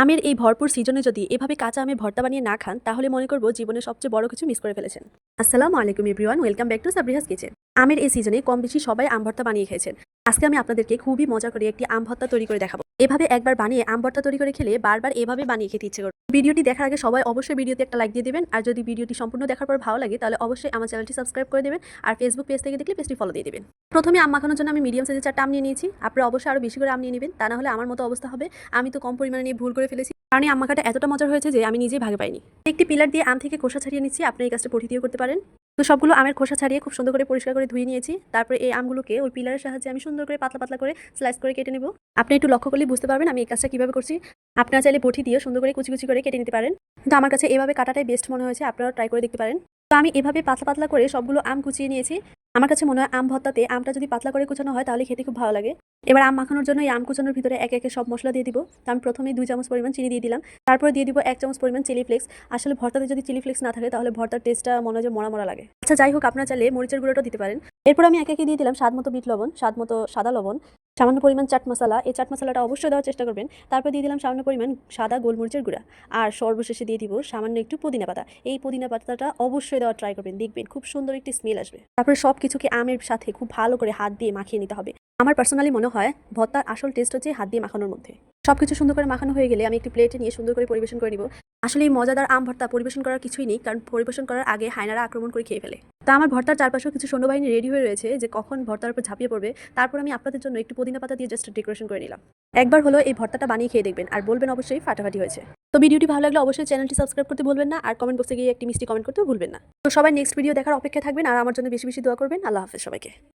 আমের এই ভরপুর সিজনে যদি এভাবে কাঁচা আমের ভর্তা বানিয়ে না খান তাহলে মনে করব জীবনের সবচেয়ে বড় কিছু মিস করে ফেলেছেন। আসসালামু আলাইকুম everyone, welcome back to Sabriha's kitchen. আমের এই সিজনে কম বেশি সবাই আম ভর্তা বানিয়ে খেয়েছেন। আজকে আমি আপনাদেরকে খুবই মজা করে একটি আম ভর্তা তৈরি করে দেখাবো। এভাবে একবার বানিয়ে আম ভর্তা তৈরি করে খেলে বারবার এভাবে বানিয়ে খেতে ইচ্ছে করবে। ভিডিওটি দেখার আগে সবাই অবশ্যই ভিডিওতে একটা লাইক দিয়ে দিবেন, আর যদি ভিডিওটি সম্পূর্ণ দেখার পর ভালো লাগে তাহলে অবশ্যই আমার চ্যানেলটি সাবস্ক্রাইব করে দেবেন, আর ফেসবুক পেজ থেকে দেখলে পেজটি ফলো দিয়ে দিবেন। প্রথমে আম মাখানোর জন্য আমি মিডিয়াম সাইজের 4টা আম নিয়ে নিয়েছি। আপনারা অবশ্যই আরো বেশি করে আম নিয়ে নেবেন, তা না হলে আমার মতো অবস্থা হবে। আমি তো কম পরিমাণে নিয়ে ভুল করে ফেলেছি, কারণ এই আম মাখাটা এতটা মজার হয়েছে যে আমি নিজেই ভাগে পাইনি। একটি পিলার দিয়ে আম থেকে খোসা ছাড়িয়ে নিচ্ছি, আপনি এই কাজটা পটি দিয়েও করতে পারেন। তো সবগুলো আমের খোসা ছাড়িয়ে খুব সুন্দর করে পরিষ্কার করে ধুয়ে নিয়েছি। তারপরে এই আমগুলোকে ওই পিলারের সাহায্যে আমি সুন্দর করে পাতলা পাতলা করে স্লাইস করে কেটে নেব। আপনি একটু লক্ষ্য করলে বুঝতে পারবেন আমি এই কাজটা কিভাবে করছি। আপনারা চাইলে বটি দিয়ে সুন্দর করে কুচি কুচি করে কেটে নিতে পারেন, কিন্তু আমার কাছে এভাবে কাটাটাই বেস্ট মনে হয়েছে। আপনারাও ট্রাই করে দেখতে পারেন। তো আমি এভাবে পাতলা পাতলা করে সবগুলো আম কুচিয়ে নিয়েছি। আমার কাছে মনে হয় আম ভর্তাতে আমটা যদি পাতলা করে কুচানো হয় তাহলে খেতে খুব ভালো লাগে। এবার আম মাখানোর জন্য এই আম কুচানোর ভিতরে একে একে সব মশলা দিয়ে দিব। তো আমি প্রথমে 2 চামচ পরিমাণ চিনি দিয়ে দিলাম, তারপর দিয়ে দিব 1 চামচ পরিমাণ চিলি ফ্লেক্স। আসলে ভর্তাতে যদি চিলি ফ্লেক্স না থাকে তাহলে ভর্তার টেস্টটা মনে হয় যে মরা মরা লাগে। আচ্ছা যাই হোক, আপনারা চাইলে মরিচের গুঁড়োটা দিতে পারেন। এরপর আমি একে একে দিয়ে দিলাম স্বাদ মতো বিট লবণ, স্বাদ মতো সাদা লবণ, সামান্য পরিমাণ চাট মশলা। এই চাট মশলাটা অবশ্যই দেওয়ার চেষ্টা করবেন। তারপর দিয়ে দিলাম সামান্য পরিমাণ সাদা গোলমরিচের গুঁড়া, আর সর্বশেষে দিয়ে দিব সামান্য একটু পুদিনা পাতা। এই পুদিনা পাতাটা অবশ্যই দেওয়ার ট্রাই করবেন, দেখবেন খুব সুন্দর একটি স্মেল আসবে। তারপরে সব কিছুকে আমের সাথে খুব ভালো করে হাত দিয়ে মাখিয়ে নিতে হবে। আমার পার্সোনালি মনে হয় ভর্তার আসল টেস্ট হচ্ছে হাত দিয়ে মাখানোর মধ্যে। সবকিছু সুন্দর করে মাখানো হয়ে গেলে আমি একটি প্লেটে নিয়ে সুন্দর করে পরিবেশন করে নিব। আসলে এই মজাদার আম ভর্তা পরিবেশন করার কিছুই নেই, কারণ পরিবেশন করার আগে হায়নারা আক্রমণ করে খেয়ে ফেলে। তা আমার ভর্তার চারপাশেও কিছু সৈন্যবাহিনী রেডি হয়ে রয়েছে যে কখন ভর্তার উপর ঝাঁপিয়ে পড়বে। তারপর আমি আপনাদের জন্য একটু পুদিনা পাতা দিয়ে জাস্ট ডেকোরেশন করে নিলাম। একবার হলো এই ভর্তাটা বানিয়ে খেয়ে দেখবেন, আর বলবেন অবশ্যই ফাটাফাটি হয়েছে। তো ভিডিওটি ভালো লাগলে অবশ্যই চ্যানেলটি সাবস্ক্রাইব করতে ভুলবেন না, আর কমেন্ট বক্সে গিয়ে একটি মিষ্টি কমেন্ট করতেও ভুলবেন না। তো সবাই নেক্সট ভিডিও দেখার অপেক্ষায় থাকবেন, আর আমার জন্য বেশি বেশি দোয়া করবেন। আল্লাহ হাফেজ সবাইকে।